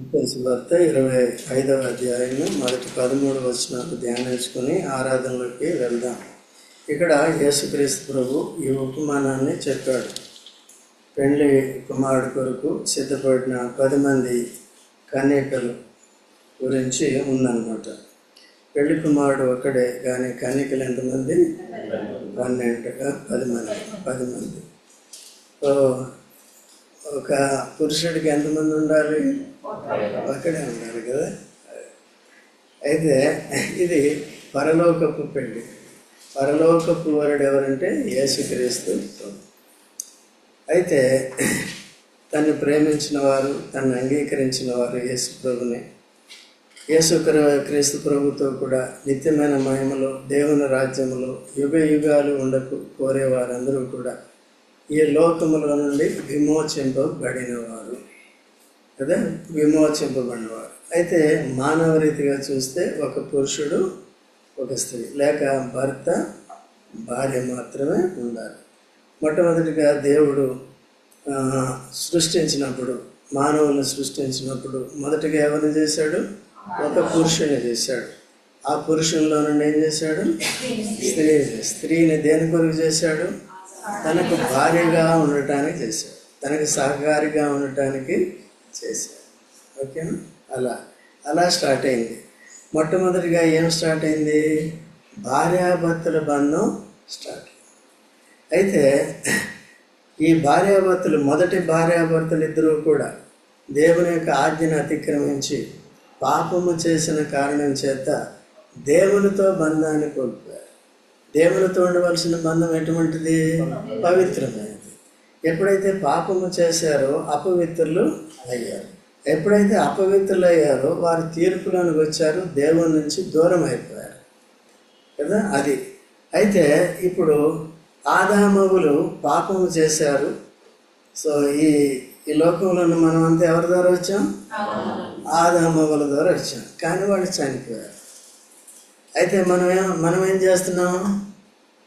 వార్త 25వ అధ్యాయము మొదటి 13 వచనాలు ధ్యానించుకొని ఆరాధనలోకి వెళ్దాం. ఇక్కడ యేసుక్రీస్తు ప్రభు ఈ ఉపమానాన్ని చెప్పాడు. పెళ్లి కుమారుడు కొరకు సిద్ధపడిన 10 మంది కన్యకలు గురించి ఉందన్నమాట. పెళ్లి కుమారుడు ఒక్కడే, కానీ కన్యకలు ఎంతమంది? 12గా 10 మంది. ఒక పురుషుడికి ఎంతమంది ఉండాలి? ఒక్కడే ఉండాలి కదా. అయితే ఇది పరలోకపు పెళ్ళి. పరలోకపు వరుడు ఎవరంటే యేసుక్రీస్తు. అయితే తను ప్రేమించిన వారు, తను అంగీకరించిన వారు యేసు ప్రభుని, యేసుక్రీస్తు ప్రభుతో కూడా నిత్యమైన మహిమలో దేవుని రాజ్యములో యుగ యుగాలు ఉండకు కోరే వారందరూ కూడా ఈ లోకముల నుండి విమోచింపబడినవారు కదా, విమోచింపబడినవారు. అయితే మానవ రీతిగా చూస్తే ఒక పురుషుడు, ఒక స్త్రీ, లేక భర్త భార్య మాత్రమే ఉండాలి. మొట్టమొదటిగా దేవుడు సృష్టించినప్పుడు, మానవులను సృష్టించినప్పుడు మొదటిగా ఎవరిని చేశాడు? ఒక పురుషుని చేశాడు. ఆ పురుషునిలో నుండి ఏం చేశాడు? స్త్రీని దేని కొరకు చేశాడు? తనకు భార్యగా ఉండటానికి చేశాడు, తనకు సహకారిగా ఉండటానికి చేశాడు. ఓకేనా? అలా స్టార్ట్ అయింది. మొట్టమొదటిగా ఏం స్టార్ట్ అయింది? భార్యాభర్తల బంధం స్టార్ట్ అయింది. అయితే ఈ భార్యాభర్తలు, మొదటి భార్యాభర్తలు ఇద్దరూ కూడా దేవుని యొక్క ఆజ్ఞను అతిక్రమించి పాపము చేసిన కారణం చేత దేవునితో బంధాన్ని కోల్పోయారు. దేవునితో ఉండవలసిన బంధం ఎటువంటిది? పవిత్రమైనది. ఎప్పుడైతే పాపము చేశారో అపవిత్రులు అయ్యారు. ఎప్పుడైతే అపవిత్రులు అయ్యారో వారు తీర్పులోనికి వచ్చారు, దేవుని నుంచి దూరం అయిపోయారు కదా. అది అయితే ఇప్పుడు ఆదామవులు పాపము చేశారు. సో ఈ లోకంలో మనం అంతా ఎవరి ద్వారా వచ్చాం? ఆదామవుల ద్వారా వచ్చాం. కానీ వాళ్ళు చనిపోయారు. అయితే మనం ఏం చేస్తున్నాం?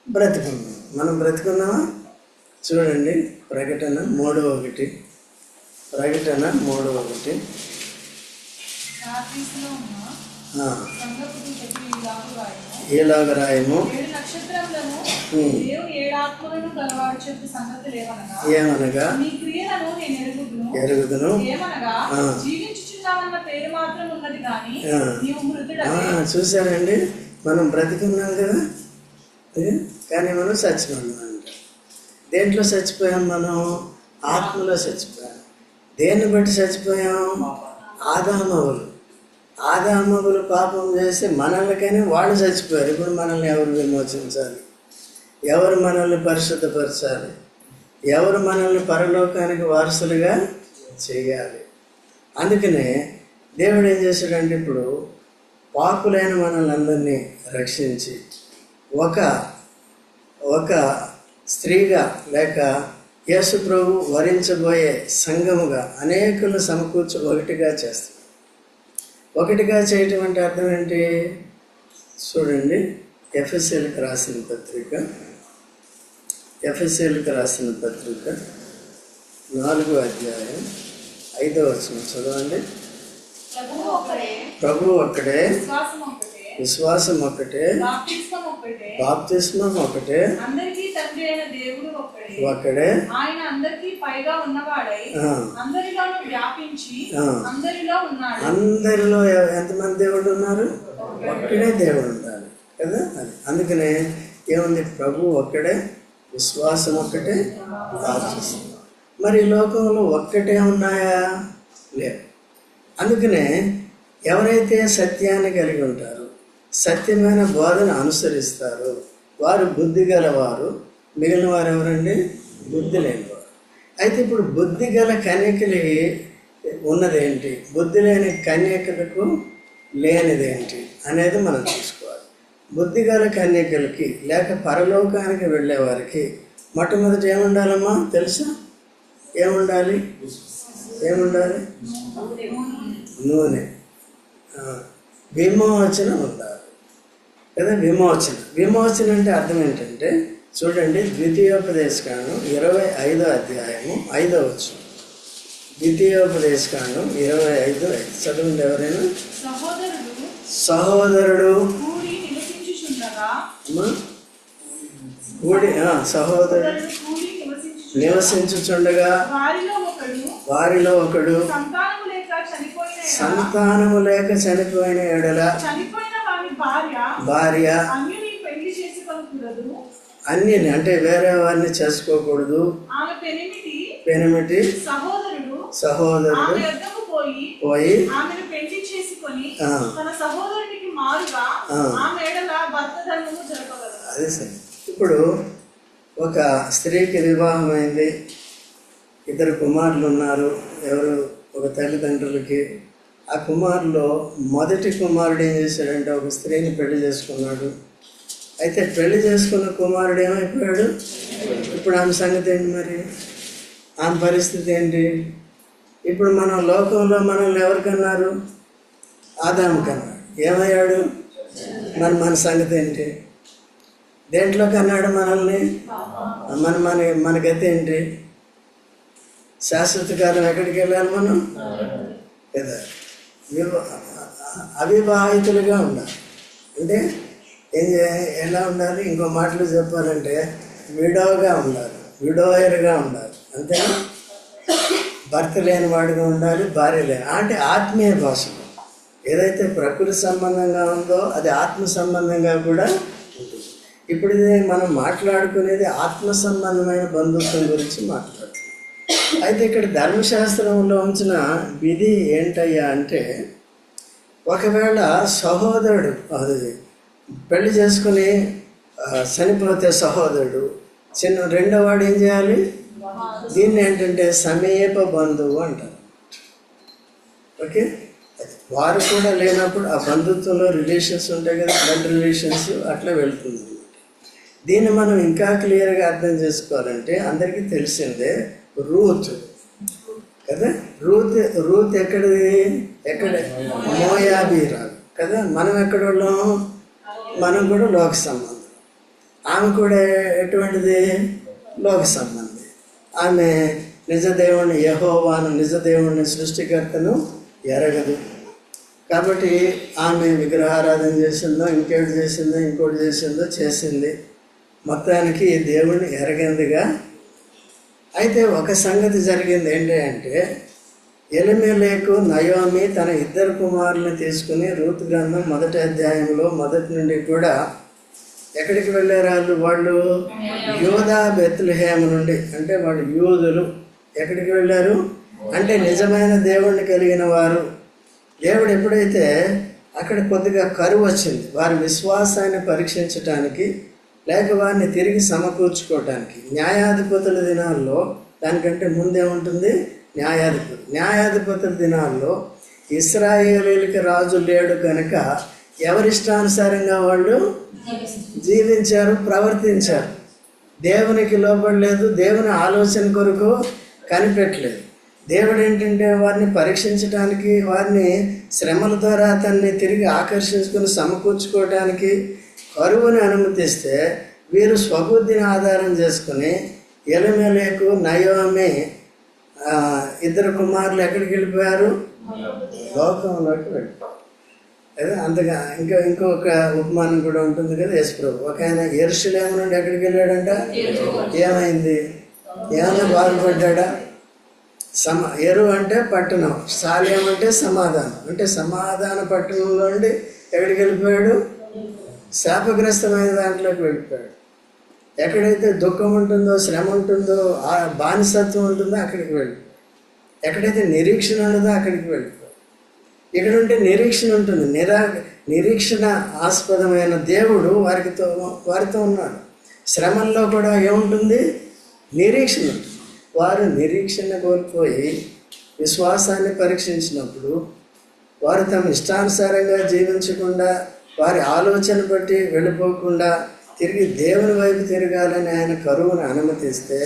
బ్రతుకున్నాం. మనం బ్రతుకున్నామా? చూడండి, ప్రకటన 3:1. ప్రకటన 3:1. ఇలాగ రాయము, ఏమనగా ఎరుగుదును. చూసారండి, మనం బ్రతికున్నాం కదా, కానీ మనం చచ్చిపోయాం. దేంట్లో చచ్చిపోయాం? మనం ఆత్మలో చచ్చిపోయాం. దేన్ని బట్టి చచ్చిపోయాం? ఆదామవులు పాపం చేసి మనల్నికైనా వాళ్ళు చచ్చిపోయారు. ఇప్పుడు మనల్ని ఎవరు విమోచించాలి? ఎవరు మనల్ని పరిశుద్ధపరచాలి? ఎవరు మనల్ని పరలోకానికి వారసులుగా చేయాలి? అందుకనే దేవుడు ఏం చేశాడంటే, ఇప్పుడు పాపులైన మనల్ని అందరినీ రక్షించి ఒక స్త్రీగా, లేక యేసు ప్రభు వరించబోయే సంఘముగా అనేకులు సమకూర్చి ఒకటిగా చేస్తాడు. ఒకటిగా చేయటం అంటే అర్థం ఏంటి? చూడండి, ఎఫెసీయులకు రాసిన పత్రిక 4వ అధ్యాయం 5వ వచనం చదవండి. ప్రభువు ఒక్కడే, విశ్వాసం ఒక్కటే, బాప్తిస్మం ఒక్కటే, ఒక్కడే, అందరిలో ఎంతమంది దేవుడు ఉన్నారు? ఒక్కడే దేవుడు ఉండాలి కదా. అది అందుకనే ఏముంది? ప్రభు ఒక్కడే, విశ్వాసం ఒక్కటే, బాప్తిస్మం. మరి లోకంలో ఒక్కటే ఉన్నాయా? లేవు. అందుకనే ఎవరైతే సత్యాన్ని కలిగి ఉంటారో, సత్యమైన బోధన అనుసరిస్తారో వారు బుద్ధి గలవారు. మిగిలిన వారు ఎవరండి? బుద్ధి లేనివారు. అయితే ఇప్పుడు బుద్ధి గల కన్యకలకి ఉన్నదేంటి, బుద్ధి లేని కన్యకలకు లేనిదేంటి అనేది మనం చూసుకోవాలి. బుద్ధి గల కన్యకలకి, లేక పరలోకానికి వెళ్ళే వారికి మొట్టమొదటి ఏముండాలమ్మా తెలుసా? ఏముండాలి? నూనె, విమోచన ఉండాలి కదా. విమోచన అంటే అర్థం ఏంటంటే, చూడండి, ద్వితీయోపదేశకాండం 25వ అధ్యాయము 5వ వచనం. ద్వితీయోపదేశకాండం 25:5 చదవండి ఎవరైనా. సహోదరుడు సహోదరుడు నివసించుచుండగా వారిలో ఒకడు సంతానము లేక చనిపోయిన ఎడల భార్య అన్యుని అంటే వేరే వారిని చేసుకోకూడదు. పెనిమిటి సహోదరుడు పోయి అదే సరే. ఇప్పుడు ఒక స్త్రీకి వివాహం అయింది, 2 కుమారులు ఉన్నారు. ఎవరు? ఒక తల్లిదండ్రులకి. ఆ కుమారులో మొదటి కుమారుడు ఏం చేశాడంటే ఒక స్త్రీని పెళ్లి చేసుకున్నాడు. అయితే పెళ్లి చేసుకున్న కుమారుడు ఏమైపోయాడు? ఇప్పుడు ఆమె సంగతి ఏంటి మరి? ఆమె పరిస్థితి ఏంటి? ఇప్పుడు మనం లోకంలో మనల్ని ఎవరికన్నారు? ఆదాము కన్నాడు. ఏమయ్యాడు? మరి మన సంగతి ఏంటి? దేంట్లో కన్నాడు మనల్ని? మన గతి ఏంటి? శాశ్వత కాలం ఎక్కడికి వెళ్ళాలి మనం? కదా అవివాహితులుగా ఉండాలి. అంటే ఎలా ఉండాలి? ఇంకో మాటలు చెప్పాలంటే విడోగా ఉండాలి, విడోయర్గా ఉండాలి. అంతేనా? భర్త లేని వాడిగా ఉండాలి, భార్య లేని. అంటే ఆత్మీయ భాషలో ఏదైతే ప్రకృతి సంబంధంగా ఉందో అది ఆత్మ సంబంధంగా కూడా ఉంటుంది. ఇప్పుడు ఇది మనం మాట్లాడుకునేది ఆత్మ సంబంధమైన బంధుత్వం గురించి మాట్లాడుతున్నాం. అయితే ఇక్కడ ధర్మశాస్త్రంలో ఉంచిన విధి ఏంటయ్యా అంటే, ఒకవేళ సహోదరుడు అది పెళ్లి చేసుకుని చనిపోతే సహోదరుడు రెండో వాడు ఏం చేయాలి? దీన్ని ఏంటంటే సమీప బంధువు అంటారు. ఓకే, వారు కూడా లేనప్పుడు ఆ బంధుత్వంలో రిలేషన్స్ ఉంటాయి కదా, బ్లడ్ రిలేషన్స్, అట్లా వెళ్తుంది. దీన్ని మనం ఇంకా క్లియర్గా అర్థం చేసుకోవాలంటే అందరికీ తెలిసిందే రూత్ కదా. రూత్ ఎక్కడిది? మోయాబీరాలు కదా. మనం ఎక్కడ వాళ్ళం? మనం కూడా లోక సంబంధం. ఆమె కూడా ఎటువంటిది? లోక సంబంధి. ఆమె నిజదేవుని యెహోవాను, నిజదేవుని సృష్టికర్తను ఎరగదు. కాబట్టి ఆమె విగ్రహారాధన చేసిందో, ఇంకోటి చేసింది. మొత్తానికి దేవుణ్ణి ఎరగందిగా. అయితే ఒక సంగతి జరిగింది ఏంటి అంటే, ఎలిమెలెకు నయోమి తన 2 కుమారులను తీసుకుని రూతు గ్రంథం 1వ అధ్యాయంలో 1 నుండి కూడా ఎక్కడికి వెళ్ళారు? వాళ్ళు యూదా బెత్లెహేము నుండి, అంటే వాళ్ళు యూదులు ఎక్కడికి వెళ్ళారు అంటే నిజమైన దేవుణ్ణి కలిగిన వారు. దేవుడు ఎప్పుడైతే అక్కడ కొద్దిగా కరువు వచ్చింది, వారి విశ్వాసాన్ని పరీక్షించటానికి లేక వారిని తిరిగి సమకూర్చుకోవటానికి. న్యాయాధిపతుల దినాల్లో దానికంటే ముందేముంటుంది? న్యాయాధిపతుల దినాల్లో ఇశ్రాయేలీయులకి రాజు లేడు కనుక ఎవరిష్టానుసారంగా వాళ్ళు జీవించారు, ప్రవర్తించారు. దేవునికి లోబడలేదు, దేవుని ఆలోచన కొరకు కనిపెట్టలేదు. దేవుడు ఏంటంటే వారిని పరీక్షించడానికి, వారిని శ్రమల ద్వారా అతన్ని తిరిగి ఆకర్షించుకుని సమకూర్చుకోవడానికి కరువుని అనుమతిస్తే, వీరు స్వబుద్ధిని ఆధారం చేసుకుని ఎలిమెలెకు నయోమి 2 కుమారులు ఎక్కడికి వెళ్ళిపోయారు? లోకంలోకి వెళ్ళిపోయారు. అదే అంతగా ఇంకొక ఉపమానం కూడా ఉంటుంది కదా యేసుప్రభు. ఒక ఆయన యెరూషలేము నుండి ఎక్కడికి వెళ్ళాడంట? ఏమైంది? ఏమైనా బాధపడ్డా? ఎరు అంటే పట్టణం, శాల్యం అంటే సమాధానం. అంటే సమాధాన పట్టణంలో నుండి ఎక్కడికి వెళ్ళిపోయాడు? శాపగ్రస్తమైన దాంట్లోకి వెళ్ళిపోయాడు. ఎక్కడైతే దుఃఖం ఉంటుందో, శ్రమ ఉంటుందో, ఆ బానిసత్వం ఉంటుందో అక్కడికి వెళ్ళిపోయాడు. ఎక్కడైతే నిరీక్షణ ఉండదో అక్కడికి వెళ్ళిపోయాడు. ఇక్కడ ఉంటే నిరీక్షణ ఉంటుంది. నిరీక్షణ ఆస్పదమైన దేవుడు వారితో ఉన్నాడు. శ్రమల్లో కూడా ఏముంటుంది? నిరీక్షణ ఉంటుంది. వారు నిరీక్షణ కోల్పోయి విశ్వాసాన్ని పరీక్షించినప్పుడు వారు తమ ఇష్టానుసారంగా జీవించకుండా, వారి ఆలోచన బట్టి వెళ్ళిపోకుండా తిరిగి దేవుని వైపు తిరగాలని ఆయన కరువును అనుమతిస్తే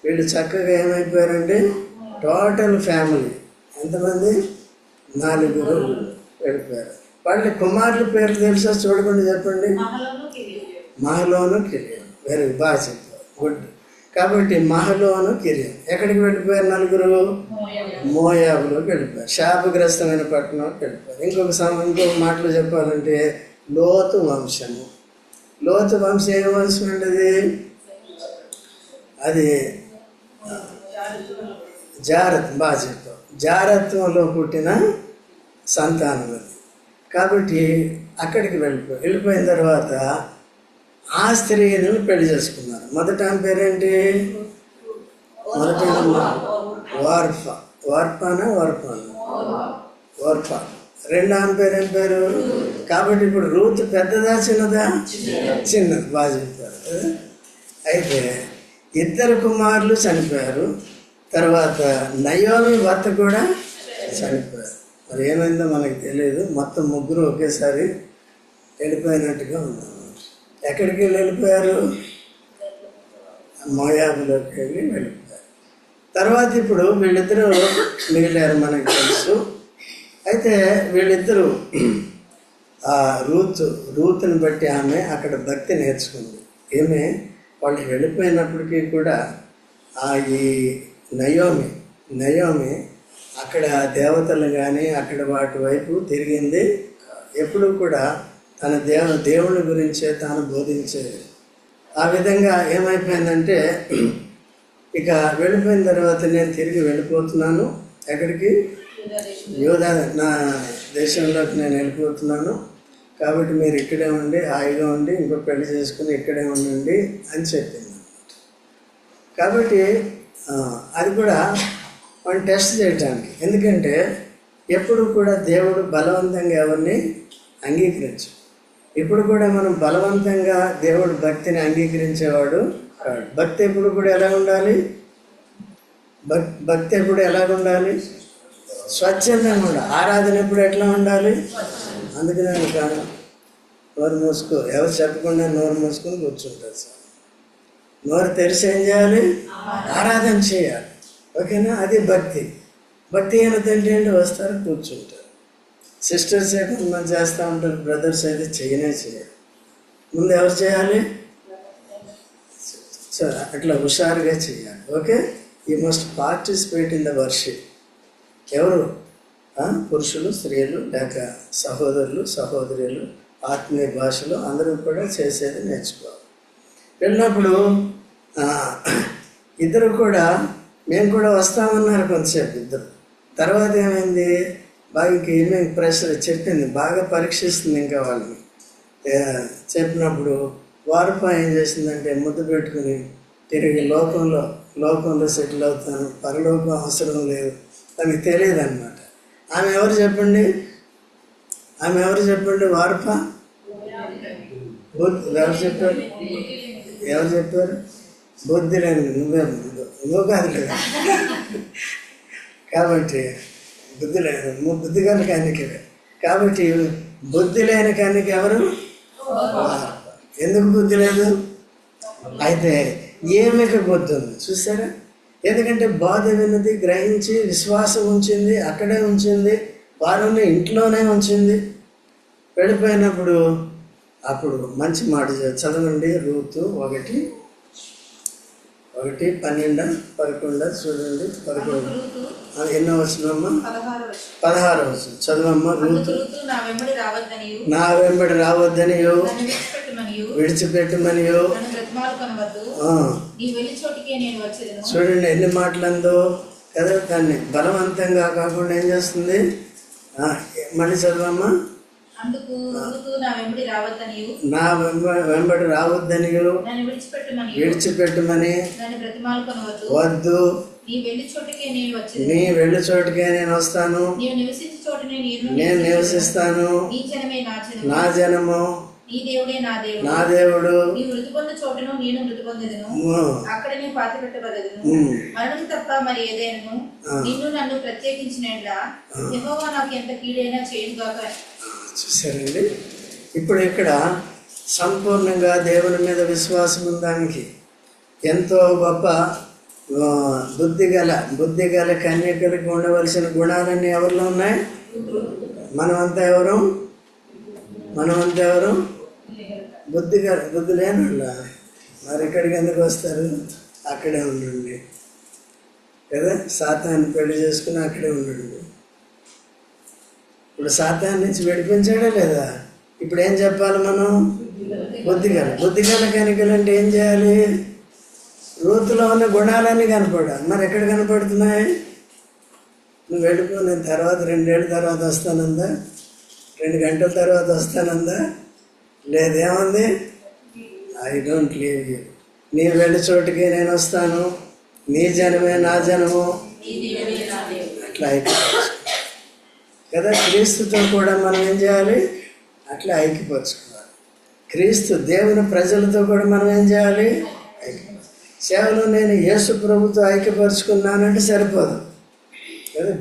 వీళ్ళు చక్కగా ఏమైపోయారండి? టోటల్ ఫ్యామిలీ ఎంతమంది? 4 వెళ్ళిపోయారు. వాళ్ళ కుమారుల పేర్లు తెలుసా? చూడకుండా చెప్పండి. మహలోను కిలియోను. వెరీ బాగా చెప్పారు, గుడ్. కాబట్టి మహలోను కిరియా ఎక్కడికి వెళ్ళిపోయారు నలుగురు? మోయాబులోకి వెళ్ళిపోయారు. శాపగ్రస్తమైన పట్టణంలోకి వెళ్ళిపోయారు. ఇంకొక మాటలో చెప్పాలంటే లోతు వంశము. లోతు వంశం ఏ వంశం అండి? అది జారత్, బాగా చెప్పావు. జారత్వంలో పుట్టిన సంతానం అది. కాబట్టి అక్కడికి వెళ్ళిపోయిన తర్వాత ఆ స్త్రీని పెళ్లి చేసుకున్నారు. మొదట ఆమె పేరేంటి? మొదట వార్పానా? రెండో ఆమె పేరేం పేరు? కాబట్టి ఇప్పుడు రూత్ పెద్దదా చిన్నదా? చిన్నది. బాగా చెప్పారు. అయితే 2 కుమారులు చనిపోయారు. తర్వాత నయోమి భర్త కూడా చనిపోయారు. మరి ఏమైందో మనకు తెలియదు. మొత్తం ముగ్గురు ఒకేసారి వెళ్ళిపోయినట్టుగా ఉన్నారు. ఎక్కడికి వెళ్ళిపోయారు? మోయాబులోకి వెళ్ళిపోయారు. తర్వాత ఇప్పుడు వీళ్ళిద్దరూ మిగిలారు, మనకు తెలుసు. అయితే వీళ్ళిద్దరూ రూతుని బట్టి ఆమె అక్కడ భక్తి నేర్చుకుంది. ఏమే వాళ్ళు వెళ్ళిపోయినప్పటికీ కూడా ఈ నయోమి అక్కడ దేవతలు కానీ అక్కడ వాటి వైపు తిరిగింది. ఎప్పుడు కూడా తన దేవుని గురించే తాను బోధించేది. ఆ విధంగా ఏమైపోయిందంటే ఇక వెళ్ళిపోయిన తర్వాత నేను తిరిగి వెళ్ళిపోతున్నాను. ఎక్కడికి? యూదా నా దేశంలోకి నేను వెళ్ళిపోతున్నాను. కాబట్టి మీరు ఇక్కడే ఉండి హాయిగా ఉండి ఇంకో పెళ్లి చేసుకుని ఇక్కడే ఉండండి అని చెప్పింది. కాబట్టి అది కూడా మనం టెస్ట్ చేయటానికి. ఎందుకంటే ఎప్పుడు కూడా దేవుడు బలవంతంగా ఎవరిని అంగీకరించు. ఇప్పుడు కూడా మనం బలవంతంగా దేవుడు భక్తిని అంగీకరించేవాడు కాదు. భక్తి ఎప్పుడు కూడా ఎలా ఉండాలి? భక్తి ఎప్పుడు ఎలాగుండాలి? స్వచ్ఛందంగా ఉండాలి. ఆరాధన ఎప్పుడు ఎట్లా ఉండాలి? అందుకనే కాదు నోరు మూసుకో, ఎవరు చెప్పకుండా నోరు మూసుకొని కూర్చుంటారు సార్. నోరు తెరిచి ఏం చేయాలి? ఆరాధన చేయాలి. ఓకేనా? అది భక్తి. భక్తి ఏమిటంటే వస్తారు, కూర్చుంటారు. సిస్టర్స్ అయితే మనం చేస్తూ ఉంటారు, బ్రదర్స్ అయితే చేయరు. ముందు ఎవరు చేయాలి? అట్లా హుషారుగా చేయాలి. Okay, you must participate in the worship. ఎవరు? పురుషులు, స్త్రీలు, లేక సహోదరులు, సహోదరులు, ఆత్మీయ భాషలో అందరూ కూడా చేసేది నేర్చుకోవాలి. వెళ్ళినప్పుడు ఇద్దరు కూడా మేము కూడా వస్తామన్నారు కొంతసేపు ఇద్దరు. తర్వాత ఏమైంది? బాగా ఇంకేమేమి ప్రెషర్ చెప్పింది, బాగా పరీక్షిస్తుంది ఇంకా వాళ్ళని. చెప్పినప్పుడు వార్ప ఏం చేసిందంటే ముద్దు పెట్టుకుని తిరిగి లోకంలో సెటిల్ అవుతాను, పరలోకం అవసరం లేదు అని తెలియదు అనమాట. ఆమె ఎవరు చెప్పండి? వార్ప ఎవరు చెప్పారు? బుద్ధి లేని నువ్వు కాదు కదా. కాబట్టి బుద్ధి లేని కన్యక. కాబట్టి బుద్ధి లేని కన్యక ఎవరు? ఎందుకు బుద్ధి లేదు? అయితే ఏమిక బుద్ధి ఉంది చూసారా? ఎందుకంటే బాధ విన్నది, గ్రహించి విశ్వాసం ఉంచింది, అక్కడే ఉంచింది, వారిని ఇంట్లోనే ఉంచింది. వెళ్ళిపోయినప్పుడు అప్పుడు మంచి మాట చదవండి. రూతు 1:12-11 చూడండి. 11 ఎన్నో వచనమ్మా? 16 వచనం చదవమ్మా. రూతు నా వెంబడి రావద్దనియో, విడిచిపెట్టమనియో. చూడండి ఎన్ని మాటలందో కదా. దాన్ని బలవంతంగా కాకుండా ఏం చేస్తుంది? మళ్ళీ చదవమ్మా. నా వెంబడి రావద్దనియో, విడిచిపెట్టమని వద్దు. నీ వెళ్ళి చోటుకే నేను వస్తాను, నేను నివసిస్తాను. నా జనము నా దేవుడు. మరణం తప్ప మరి ఏదైనా నిన్ను నన్ను ప్రత్యేకించిన యెహోవా నాకు ఎంత కీడైనా చేయనుగాక. చూసారండి, ఇప్పుడు ఇక్కడ సంపూర్ణంగా దేవుని మీద విశ్వాసం ఉందానికి ఎంతో గొప్ప బుద్ధిగల కన్యకలకు ఉండవలసిన గుణాలన్నీ ఎవరిలో ఉన్నాయి? మనమంతా ఎవరు? బుద్ధి లేని మరి ఇక్కడికి ఎందుకు వస్తారు? అక్కడే ఉండండి కదా. సాతాన్ని పెళ్లి చేసుకుని అక్కడే ఉండండి. ఇప్పుడు సాతాన్ నుంచి విడిపించాడా లేదా? ఇప్పుడు ఏం చెప్పాలి మనం? బుద్ధిగల కనికలు అంటే ఏం చేయాలి? రూతులో ఉన్న గుణాలన్నీ కనపడాలి. మరి ఎక్కడ కనపడుతున్నాయి? నువ్వు వెళ్ళిపో, నేను తర్వాత 2 ఏళ్ళ తర్వాత వస్తానందా, 2 గంటల తర్వాత వస్తానందా? లేదేముంది? I don't leave you. నీ వెళ్ళి చోటికి నేను వస్తాను, నీ జనమే నా జనము, అట్లా అయిపోవచ్చు కదా. క్రీస్తుతో కూడా మనం ఏం చేయాలి? అట్లా ఐక్యపరచుకోవాలి. క్రీస్తు దేవుని ప్రజలతో కూడా మనం ఏం చేయాలి? సేవలో నేను యేసు ప్రభుతో ఐక్యపరుచుకున్నానంటే సరిపోదు కదా.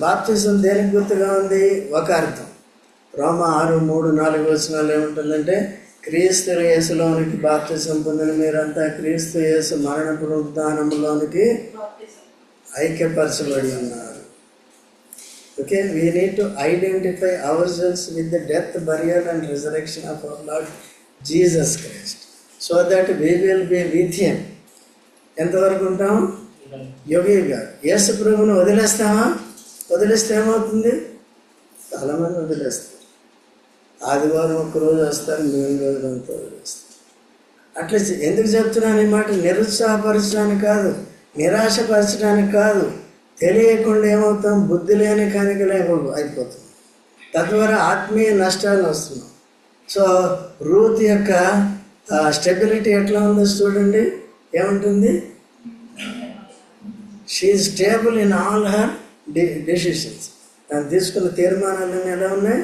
బాప్టిజం దేనికి గుర్తుగా ఉంది? ఒక అర్థం. రోమా 6:3-4 ఏముంటుందంటే, క్రీస్తు యేసులోనికి బాప్తిజం పొందిన మీరంతా క్రీస్తు యేసు మరణ పునరుద్ధానంలోనికి ఐక్యపరచబడి ఉన్నారు. Okay, we need to identify our selves with the death, burial and resurrection of our Lord Jesus Christ, so that we will be with him. ఎంతవరకు ఉంటాం? యుగయుగా. యేసు ప్రభువును వదిలేస్తామా? వదిలేస్తే ఏమవుతుంది? చాలామంది వదిలేస్తారు. ఆదివారం ఒక్కరోజు వస్తారు, మిగిలిన రోజులంతా వదిలేస్తారు. అట్లా ఎందుకు చెప్తున్నాను ఈ మాట? నిరుత్సాహపరచడానికి కాదు, నిరాశపరచడానికి కాదు. తెలియకుండా ఏమవుతాం? బుద్ధి లేని కనికలు అయిపోతాం. తద్వారా ఆత్మీయ నష్టాలు వస్తున్నాం. సో రూత్ యొక్క స్టెబిలిటీ ఎట్లా ఉందో చూడండి. ఏముంటుంది? She stable in all her decisions. తను తీసుకున్న తీర్మానాలన్నీ ఎలా ఉన్నాయి?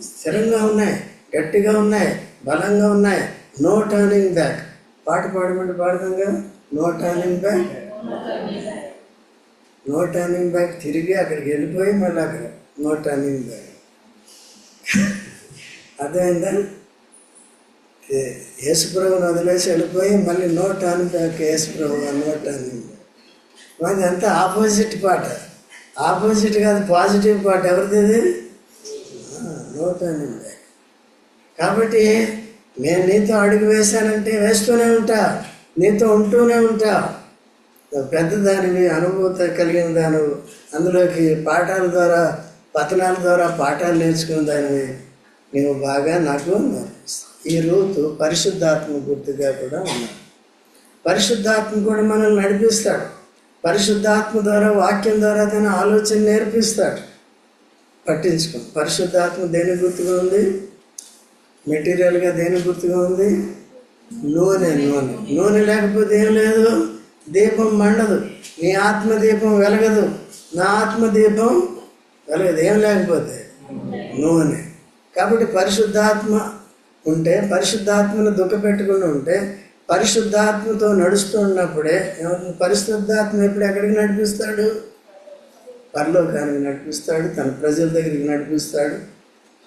స్థిరంగా ఉన్నాయి, గట్టిగా ఉన్నాయి, బలంగా ఉన్నాయి. No turning back. పాట పాడమంటే పాడతాం కదా, no turning back. No turning back. తిరిగి అక్కడికి వెళ్ళిపోయి మళ్ళీ అక్కడ నో టర్నింగ్ బ్యాక్. అర్థమైందా? యేసుప్రభుని వదిలేసి వెళ్ళిపోయి మళ్ళీ నో టర్నింగ్ బ్యాక్. యేసుప్రభు నో టర్నింగ్ బ్యాక్. మాది అంతా ఆపోజిట్ పాట. ఆపోజిట్ కాదు, పాజిటివ్ పాట. ఎవరిది? No turning back. కాబట్టి నేను నీతో అడుగు వేశానంటే వేస్తూనే ఉంటా, నీతో ఉంటూనే ఉంటా. పెద్దదానివి, అనుభూతి కలిగిన దానివి, అందులోకి పాఠాల ద్వారా, పతనాల ద్వారా పాఠాలు నేర్చుకున్న దానివి నీవు బాగా నాకు నేర్పిస్తావు. ఈ రూతు పరిశుద్ధాత్మ గుర్తుగా కూడా ఉన్నాడు. పరిశుద్ధాత్మ కూడా మనల్ని నడిపిస్తాడు. పరిశుద్ధాత్మ ద్వారా, వాక్యం ద్వారా తన ఆలోచన నేర్పిస్తాడు. పట్టించుకో. పరిశుద్ధాత్మ దేని గుర్తుగా ఉంది? మెటీరియల్గా దేని గుర్తుగా ఉంది? నూనె. నూనె లేకపోతే ఏం లేదు, దీపం మండదు. నీ ఆత్మదీపం వెలగదు, నా ఆత్మదీపం వెలగదు. ఏం లేకపోతే? నూనె. కాబట్టి పరిశుద్ధాత్మ ఉంటే, పరిశుద్ధాత్మను దుఃఖపెట్టకుండా ఉంటే, పరిశుద్ధాత్మతో నడుస్తూ ఉన్నప్పుడే పరిశుద్ధాత్మ ఎప్పుడు ఎక్కడికి నడిపిస్తాడు? పరలోకానికి నడిపిస్తాడు, తన ప్రజల దగ్గరికి నడిపిస్తాడు.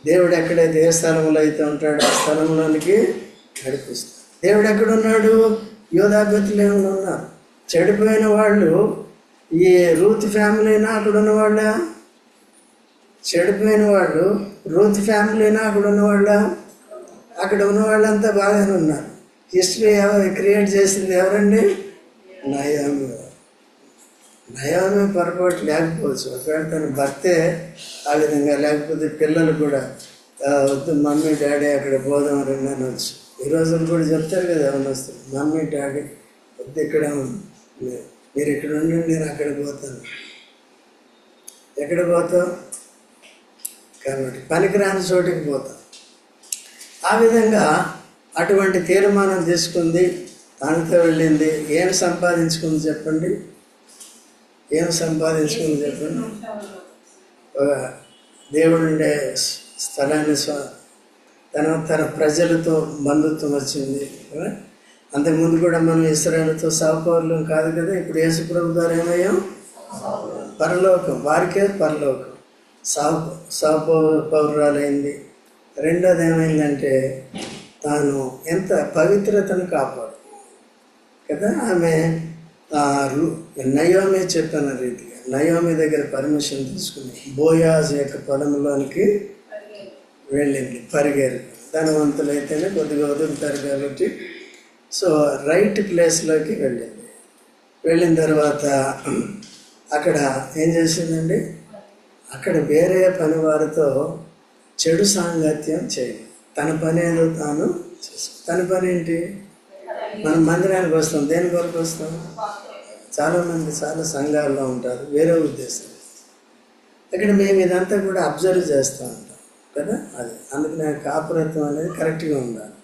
దేవుడు ఎక్కడైతే ఏ స్థలంలో అయితే ఉంటాడో ఆ స్థలంలోనికి నడిపిస్తాడు. దేవుడు ఎక్కడున్నాడు? యోధా బెత్లెహేములో ఉన్నారు. చెడిపోయిన వాళ్ళు ఈ రూత్ ఫ్యామిలీ అయినా అక్కడ ఉన్నవాళ్ళ? చెడిపోయిన వాళ్ళు రూత్ ఫ్యామిలీ అయినా అక్కడ ఉన్నవాళ్ళ? అక్కడ ఉన్న వాళ్ళంతా బాగానే ఉన్నారు. హిస్టరీ క్రియేట్ చేసింది ఎవరండి? నయోమి. నయోమి పొరపాటు లేకపోవచ్చు. ఒకవేళ తన భర్తే ఆ విధంగా, లేకపోతే పిల్లలు కూడా వద్దు మమ్మీ డాడీ అక్కడ పోదాం రండి అనవచ్చు. ఈ రోజులు కూడా చెప్తారు కదా ఎవరిని వస్తారు, మమ్మీ డాడీ వద్దు ఇక్కడ మీరు ఇక్కడ ఉండండి, నేను అక్కడికి పోతాను. ఎక్కడ పోతావు? కాబట్టి పనికిరాని చోటికి పోతాం. ఆ విధంగా అటువంటి తీర్మానం తీసుకుంది, తనతో వెళ్ళింది. ఏం సంపాదించుకుంది చెప్పండి? ఏం సంపాదించుకుంది చెప్పండి? దేవుడుండే స్థలాన్ని తన ప్రజలతో బంధుత్వం వచ్చింది. అంతకుముందు కూడా మనం ఇశ్రాయేలుతో సహపౌరులం కాదు కదా. ఇప్పుడు యేసు ప్రభు ద్వారా ఏమయ్యాం? పరలోకం. వారికే పరలోకం. సహపౌరురాలైంది. రెండోది ఏమైందంటే తాను ఎంత పవిత్రతను కాపాడు కదా. ఆమె నయోమి చెప్పిన రీతిగా నయోమి దగ్గర పర్మిషన్ తీసుకుని బోయాజ్ యొక్క పొలంలోనికి వెళ్ళింది. పరిగెరు. ధనవంతులైతేనే కొద్దిగా వదులుతారు కాబట్టి సో రైట్ ప్లేస్లోకి వెళ్ళింది. వెళ్ళిన తర్వాత అక్కడ ఏం చేసిందండి, అక్కడ వేరే పని వారితో చెడు సాంగత్యం చేయాలి. తన పని ఏదో తాను చేసుకో. తన పని ఏంటి? మనం మందిరానికి వస్తాం, దేని కొరకు వస్తాం? చాలామంది చాలా సంఘాల్లో ఉంటారు, వేరే ఉద్దేశం. ఇక్కడ మేము ఇదంతా కూడా అబ్జర్వ్ చేస్తూ ఉంటాం కదా, అది అందుకనే కాపురత్వం అనేది కరెక్ట్గా ఉండాలి.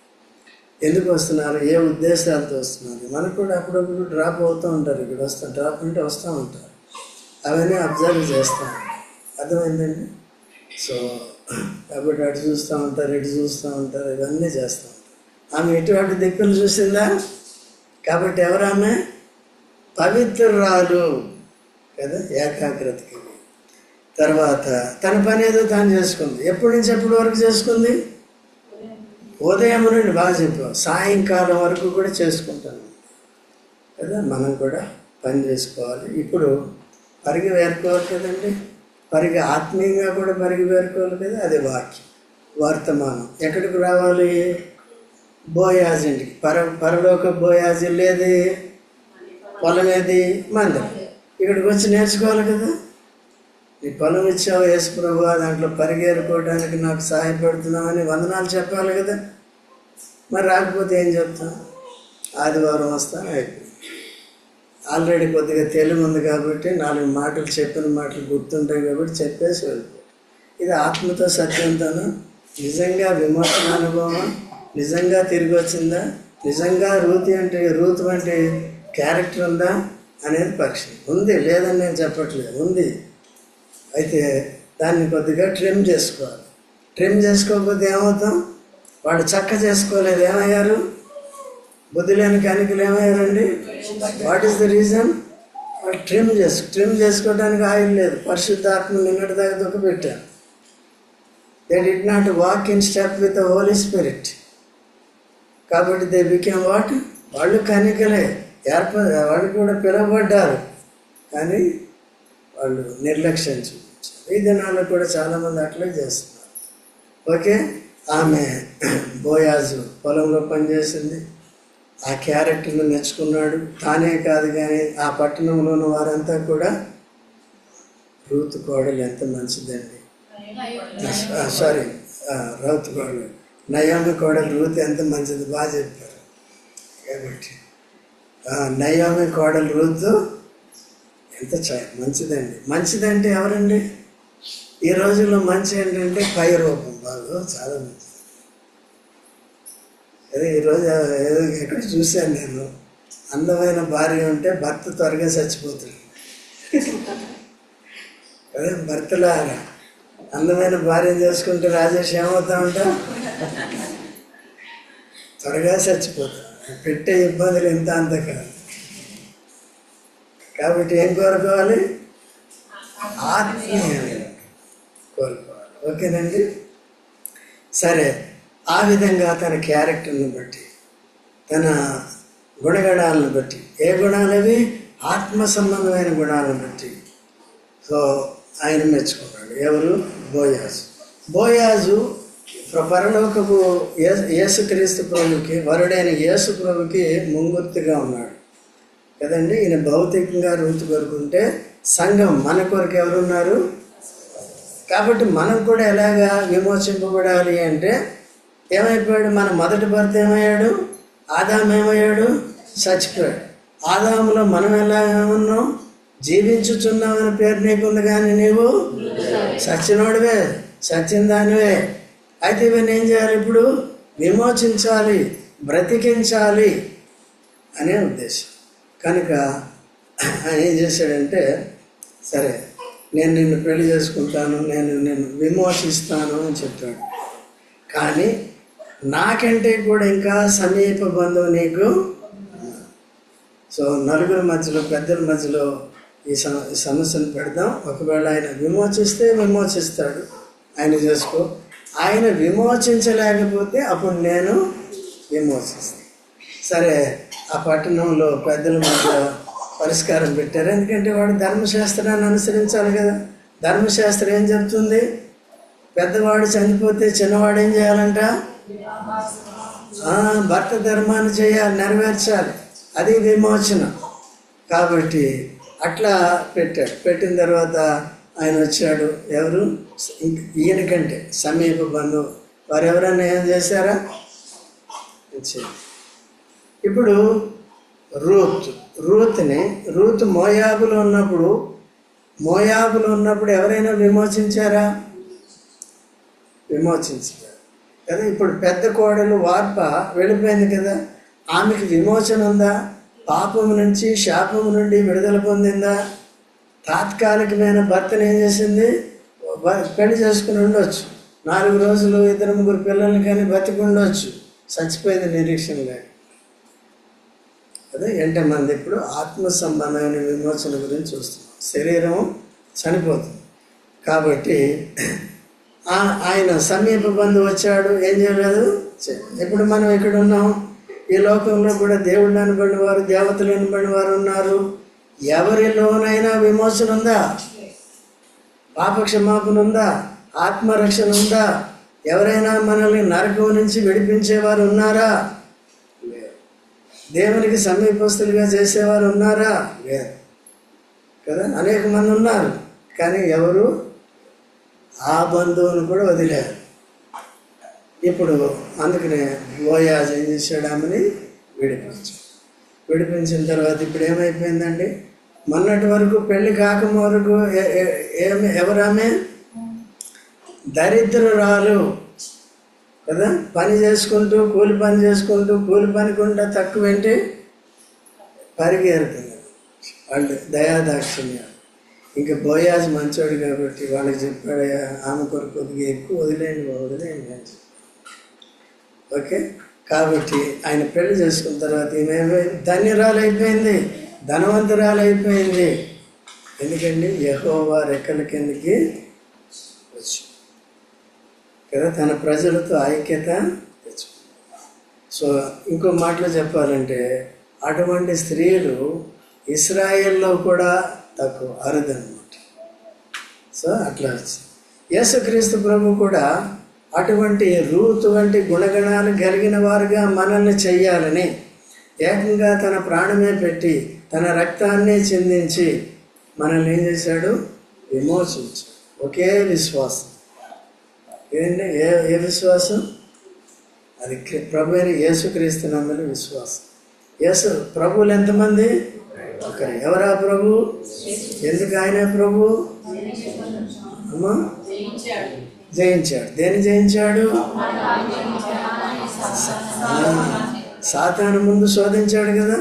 ఎందుకు వస్తున్నారు, ఏ ఉద్దేశాలతో వస్తున్నారు, మనకు కూడా అప్పుడప్పుడు డ్రాప్ అవుతూ ఉంటారు. ఇక్కడ వస్తాం, డ్రాప్ అంటే వస్తూ ఉంటారు, అవన్నీ అబ్జర్వ్ చేస్తూ ఉంటాం. అర్థమైందండి? సో కాబట్టి అటు చూస్తూ ఉంటారు, ఇటు చూస్తూ ఉంటారు, ఇవన్నీ చేస్తూ ఉంటారు. ఆమె ఎటువంటి దిక్కులు చూసిందా? కాబట్టి ఎవరామె? పవిత్రురాలు కదా, ఏకాగ్రతకి. తర్వాత తన పని ఏదో తాను చేసుకుంది. ఎప్పటి నుంచి ఎప్పటి వరకు చేసుకుంది? ఉదయం నుండి, బాగా చెప్పాం, సాయంకాలం వరకు కూడా చేసుకుంటాను కదా. మనం కూడా పని చేసుకోవాలి. ఇప్పుడు పరిగి వేరుకోవాలి కదండి, పరిగి ఆత్మీయంగా కూడా పరిగి వేరుకోవాలి కదా. అది వాక్యం, వర్తమానం. ఎక్కడికి రావాలి? బోయాజ్ ఇంటికి. పరలోక బోయాజ్ లేది, పొలం ఏది? మందిరం. ఇక్కడికి వచ్చి నేర్చుకోవాలి కదా. నీ పొలం ఇచ్చావు యేసు ప్రభు, దాంట్లో పరిగెరుకోవడానికి నాకు సహాయపడుతున్నామని వందనాలు చెప్పాలి కదా. మరి రాకపోతే ఏం చెప్తాం? ఆదివారం వస్తాను అయిపోయింది. ఆల్రెడీ కొద్దిగా తెలివి ఉంది కాబట్టి 4 మాటలు, చెప్పిన మాటలు గుర్తుంటాయి కాబట్టి చెప్పేసి వెళ్ళిపోయి. ఇది ఆత్మతో సత్యంతోనూ నిజంగా విమోచన అనుభవం నిజంగా తిరిగి వచ్చిందా, నిజంగా రూతు వంటి క్యారెక్టర్ ఉందా అనేది పరీక్ష. ఉంది, లేదని నేను చెప్పట్లేదు, ఉంది. అయితే దాన్ని కొద్దిగా ట్రిమ్ చేసుకోవాలి. ట్రిమ్ చేసుకోకపోతే ఏమవుతాం? వాడు చక్క చేసుకోలేదు, ఏమయ్యారు? బుద్ధి లేని కనికలు ఏమయ్యారండి? What is the reason? వాడు ట్రిమ్ చేసుకోవడానికి ఆయిల్ లేదు. పరిశుద్ధాత్మ నిన్నటి దాకా దొక్కబెట్టాను. They did not walk in step with the Holy Spirit. కాబట్టి దే బికేమ్ వాట్? వాళ్ళు కనికలే, వాళ్ళు కూడా పిలువబడ్డారు, కానీ వాళ్ళు నిర్లక్ష్యం చూపించారు. ఈ దినాల్లో కూడా చాలామంది అట్లే చేస్తున్నారు. ఓకే, ఆమె బోయాజు పొలంలో పనిచేసింది, ఆ క్యారెక్టర్ను మెచ్చుకున్నాడు. తానే కాదు కానీ ఆ పట్టణంలోని వారంతా కూడా రూతు కోడలు ఎంత మంచిదండి, సారీ రూతు కోడలు, నయోమి కోడలు రూతు ఎంత మంచిది, బాగా చెప్పారు. కాబట్టి నయోమి కోడలు రూతు ఎంత మంచిదండి. మంచిదంటే ఎవరండి? ఈ రోజుల్లో మంచి ఏంటంటే పై రూపం, వాళ్ళు చాలా మంచిది. అదే ఈరోజు ఏదో ఎక్కడ చూశాను నేను, అందమైన భార్య ఉంటే భర్త త్వరగా చచ్చిపోతాడు. అదే భర్తలారా, అందమైన భార్యను చేసుకుంటే రాజేష్ ఏమవుతా ఉంటా? త్వరగా చచ్చిపోతా. పెట్టే ఇబ్బందులు ఎంత అంత కాదు. కాబట్టి ఏం కోరుకోవాలి? ఆత్మీయంగా కోరుకోవాలి. ఓకేనండి, సరే. ఆ విధంగా తన క్యారెక్టర్ని బట్టి, తన గుణగణాలను బట్టి, ఏ గుణాలు అవి? ఆత్మ సంబంధమైన గుణాలను బట్టి సో ఆయన మెచ్చుకున్నాడు. ఎవరు? బోయాజు. బోయాజు పరలోకపు యేసుక్రీస్తు ప్రభుకి, వరుడైన యేసు ప్రభుకి ముంగుర్తిగా ఉన్నాడు కదండి. ఈయన భౌతికంగా రూతు కొరుకుంటే సంఘం మన కొరకు ఎవరున్నారు? కాబట్టి మనం కూడా ఎలాగా విమోచింపబడాలి అంటే ఏమైపోయాడు? మన మొదటి భర్త ఏమయ్యాడు? ఆదాము ఏమయ్యాడు? చచ్చిపోయాడు. ఆదాములో మనం ఎలా ఉన్నాం? జీవించుచున్నామని పేరు నీకుంది, కానీ నీవు సచ్చినోడివే, సచ్చిన దానివే. అయితే ఇవన్నీ ఏం చేయాలి? ఇప్పుడు విమోచించాలి, బ్రతికించాలి అనే ఉద్దేశం. కనుక ఆయన ఏం చేశాడంటే, సరే నేను నిన్ను పెళ్లి చేసుకుంటాను, నేను విమోచిస్తాను అని చెప్పాడు. కానీ నాకంటే కూడా ఇంకా సమీప బంధువు నీకు. సో నలుగురి మధ్యలో, పెద్దల మధ్యలో ఈ సమస్యను పెడదాం. ఒకవేళ ఆయన విమోచిస్తే విమోచిస్తాడు, ఆయన చేసుకో. ఆయన విమోచించలేకపోతే అప్పుడు నేను విమోచిస్తాను. సరే, ఆ పట్టణంలో పెద్దల మధ్య పరిష్కారం పెట్టారు. ఎందుకంటే వాడు ధర్మశాస్త్రాన్ని అనుసరించాలి కదా. ధర్మశాస్త్రం ఏం చెప్తుంది? పెద్దవాడు చనిపోతే చిన్నవాడు ఏం చేయాలంట? భర్త ధర్మాన్ని చేయాలి, నెరవేర్చాలి, అది విమోచన. కాబట్టి అట్లా పెట్టాడు. పెట్టిన తర్వాత ఆయన వచ్చాడు. ఎవరు? ఈయనకంటే సమీప బంధువు వారు ఎవరైనా ఏం చేశారా? ఇప్పుడు రూత్ మోయాబులో ఉన్నప్పుడు ఎవరైనా విమోచించారా? విమోచించారు కదా. ఇప్పుడు పెద్ద కోడలు వార్ప వెళ్ళిపోయింది కదా, ఆమెకి విమోచన ఉందా? పాపము నుంచి, శాపము నుండి విడుదల పొందిందా? తాత్కాలికమైన భర్తను ఏం చేసింది? పెళ్లి చేసుకుని ఉండొచ్చు, 4 రోజులు 2-3 పిల్లల్ని కానీ బతికి ఉండొచ్చు, చచ్చిపోయింది నిరీక్షణగా. అదే ఎంతమంది ఇప్పుడు ఆత్మ సంబంధమైన విమోచన గురించి చూస్తున్నాం. శరీరం చనిపోతుంది కాబట్టి ఆయన సమీప బంధువు వచ్చాడు, ఏం చేయలేదు. ఇప్పుడు మనం ఇక్కడ ఉన్నాం. ఈ లోకంలో కూడా దేవుళ్ళు అనబడిన వారు, దేవతలు అనబడిన వారు ఉన్నారు. ఎవరిలోనైనా విమోచన ఉందా? పాపక్షమాపణ ఉందా? ఆత్మరక్షణ ఉందా? ఎవరైనా మనల్ని నరకం నుంచి విడిపించేవారు ఉన్నారా? లేరు. దేవునికి సమీపస్తులుగా చేసేవారు ఉన్నారా? లేరు కదా. అనేక మంది ఉన్నారు, కానీ ఎవరు ఆ బంధువును కూడా వదిలేరు. ఇప్పుడు అందుకనే బోయాజు ఏం చేశాడు? ఆమెని విడిపించిన తర్వాత ఇప్పుడు ఏమైపోయిందండి? మొన్నటి వరకు పెళ్లి కాకము వరకు ఎవరామె? దరిద్రురాలు కదా. పని చేసుకుంటూ, కూలి పని కూడా తక్కువ ఏంటి పరిగెడుతుంది. వాళ్ళు దయాదాక్షిణ్యాలు. ఇంకా బోయాజు మంచోడు కాబట్టి వాళ్ళకి చెప్పాడు, ఆమె కొరకు కొద్దిగా ఎక్కువ వదిలేయండి. ఓకే. కాబట్టి ఆయన పెళ్లి చేసుకున్న తర్వాత ఏమేమైంది? ధన్యురాలైపోయింది, ధనవంతురాలైపోయింది. ఎందుకండి? యెహోవా రెక్కల కిందకి వచ్చి కదా తన ప్రజలతో ఐక్యత తెచ్చుకుంది. సో ఇంకో మాటలో చెప్పాలంటే అటువంటి స్త్రీలు ఇశ్రాయేల్లో కూడా తక్కువ, అరుదన్నమాట. సో అట్లా వచ్చింది. యేసుక్రీస్తు ప్రభు కూడా అటువంటి రూతు వంటి గుణగణాలు కలిగిన వారుగా మనల్ని చెయ్యాలని ఏకంగా తన ప్రాణమే పెట్టి తన రక్తాన్నే చిందించి మనల్ని ఏం చేశాడు? విమోచించాడు. ఒకే విశ్వాసం. ఏంటంటే ఏ విశ్వాసం? అది ప్రభు అయిన యేసుక్రీస్తు నందున విశ్వాసం. ప్రభువులు ఎంతమంది? ఒకరు. ఎవరా ప్రభు? ఎందుకు ఆయన ప్రభు? అమ్మా, జయించాడు. దేన్ని జయించాడు? సాతాను ముందు శోధించాడు కదా.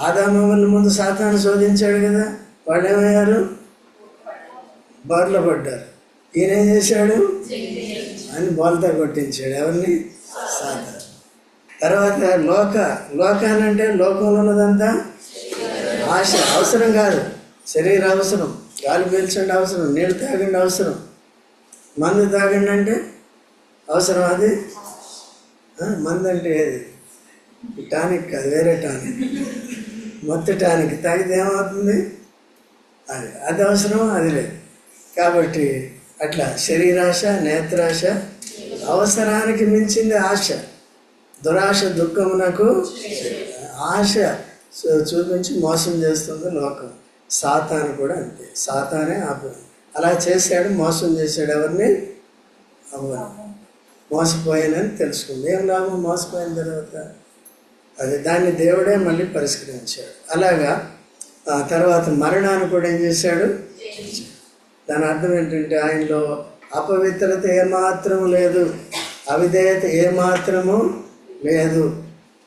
ఆదామవ్వల ముందు సాతాను శోధించాడు కదా. వాళ్ళు ఏమయ్యారు? బార్లో పడ్డారు. ఈయన ఏం చేశాడు? అని బోల్తా కొట్టించాడు. ఎవరిని? సాతాను. తర్వాత లోకానంటే లోకంలో ఉన్నదంతా ఆశ. అవసరం కాదు, శరీర అవసరం, గాలి పీల్చండి అవసరం, నీళ్ళు తాగండి అవసరం, మందు తాగండి అంటే అవసరం. అది మందు అంటే ఏది? టానిక్ కాదు, వేరే టానిక్, మొత్తం టానిక్ తాగితే ఏమవుతుంది? అది అవసరం, అది లేదు. కాబట్టి అట్లా శరీరాశ, నేత్రాశ, అవసరానికి మించింది ఆశ. దురాశ దుఃఖమునకు ఆశ చూపించి మోసం చేస్తుంది లోకం. సాతాను కూడా అంతే. సాతానే అలా చేశాడు, మోసం చేశాడు. ఎవరిని? అవ్వను. మోసపోయానని తెలుసుకుంది. ఏం లాభం మోసపోయిన తర్వాత? దాన్ని దేవుడే మళ్ళీ పరిష్కరించాడు. అలాగా తర్వాత మరణాన్ని కూడా ఏం చేశాడు? దాని అర్థం ఏంటంటే ఆయనలో అపవిత్రత ఏమాత్రము లేదు, అవిధేయత ఏమాత్రము లేదు.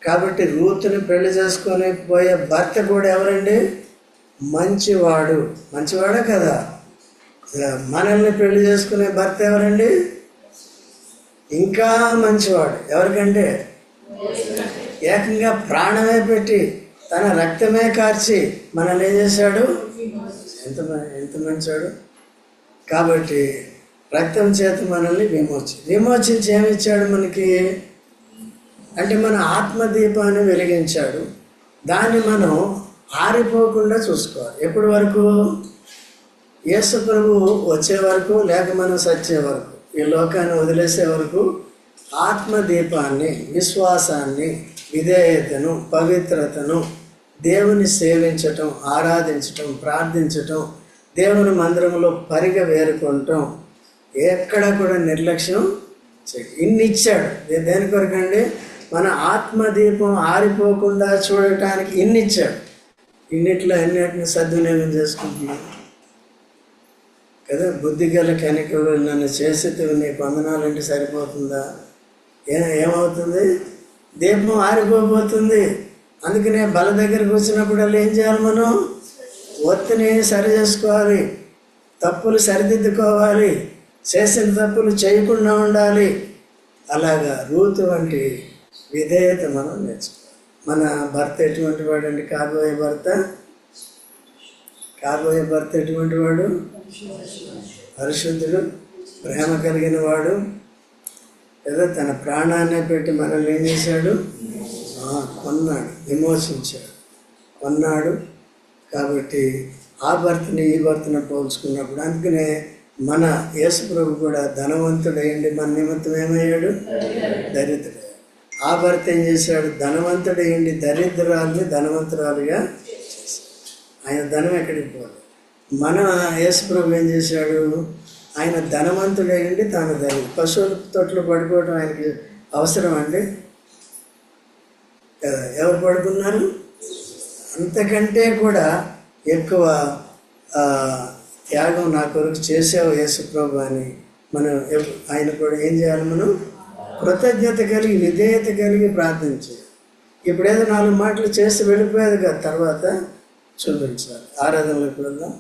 కాబట్టి రూతుని పెళ్లి చేసుకొని పోయే భర్త కూడా ఎవరండి? మంచివాడు. మంచివాడే కదా. మనల్ని పెళ్లి చేసుకునే భర్త ఎవరండి? ఇంకా మంచివాడు. ఎవరికంటే? ఏకంగా ప్రాణమే పెట్టి తన రక్తమే కార్చి మనల్ని ఏం చేశాడు? ఎంత మంచివాడు. కాబట్టి రక్తం చేత మనల్ని విమోచించి ఏమిచ్చాడు మనకి అంటే మన ఆత్మదీపాన్ని వెలిగించాడు. దాన్ని మనం ఆరిపోకుండా చూసుకోవాలి. ఎప్పటి వరకు? యేసు ప్రభు వచ్చే వరకు, లేక మనం సచ్చే వరకు, ఈ లోకాన్ని వదిలేసే వరకు ఆత్మదీపాన్ని, విశ్వాసాన్ని, విధేయతను, పవిత్రతను, దేవుని సేవించటం, ఆరాధించటం, ప్రార్థించటం, దేవుని మందిరంలో పరిగ వేరుకుంటాం, ఎక్కడ కూడా నిర్లక్ష్యం చేయడు. ఇన్ని ఇచ్చాడు. దేని కొరకండి? మన ఆత్మదీపం ఆరిపోకుండా చూడటానికి ఇన్ని ఇచ్చాడు. ఇన్నిట్లో అన్నిటిని సద్వినియోగం చేసుకుంటున్నాను కదా. బుద్ధి గల కనికలు నన్ను చేసేది నీకు వందనాలంటే సరిపోతుందా? ఏమవుతుంది? దీపం ఆరిపోబోతుంది. అందుకనే బల దగ్గరికి వచ్చినప్పుడు ఏం చేయాలి? మనం ఒత్తిని సరి చేసుకోవాలి, తప్పులు సరిదిద్దుకోవాలి, చేసిన తప్పులు చేయకుండా ఉండాలి. అలాగా రూతు వంటి విధేయత మనం నేర్చుకోవాలి. మన భర్త ఎటువంటి వాడు అండి? కాబోయే భర్త ఎటువంటి వాడు? పరిశుద్ధుడు, ప్రేమ కలిగిన వాడు ఏదో తన ప్రాణాన్ని పెట్టి మనల్ని ఏం చేశాడు? కొన్నాడు, విమోచించాడు, కొన్నాడు. కాబట్టి ఆ భర్తని ఈ భర్తను పోల్చుకున్నప్పుడు, అందుకనే మన యేసు ప్రభు కూడా ధనవంతుడయ్యండి మన నిమిత్తం ఏమయ్యాడు? దరిద్రుడు. ఆ భర్త ఏం చేశాడు? ధనవంతుడయ్యండి దరిద్రాలని ధనవంతురాలుగా చేశాడు. ఆయన ధనం ఎక్కడికి పోలేదు. మన యేసు ప్రభు ఏం చేశాడు? ఆయన ధనవంతుడయ్యండి తాను దరిద్రుడు. పశువుల తొట్లు పడుకోవడం ఆయనకి అవసరం అండి? ఎవరు పడుకున్నారు? అంతకంటే కూడా ఎక్కువ త్యాగం నా కొరకు చేసావు యేసు ప్రభు అని మనం ఆయన కూడా ఏం చేయాలి? మనం కృతజ్ఞత కలిగి, విధేయత కలిగి ప్రార్థించాలి. ఇప్పుడేదో 4 మాటలు చేసి వెళ్ళిపోయేది కదా, తర్వాత చూపించాలి. ఆరాధనలోకి వెళ్దాం.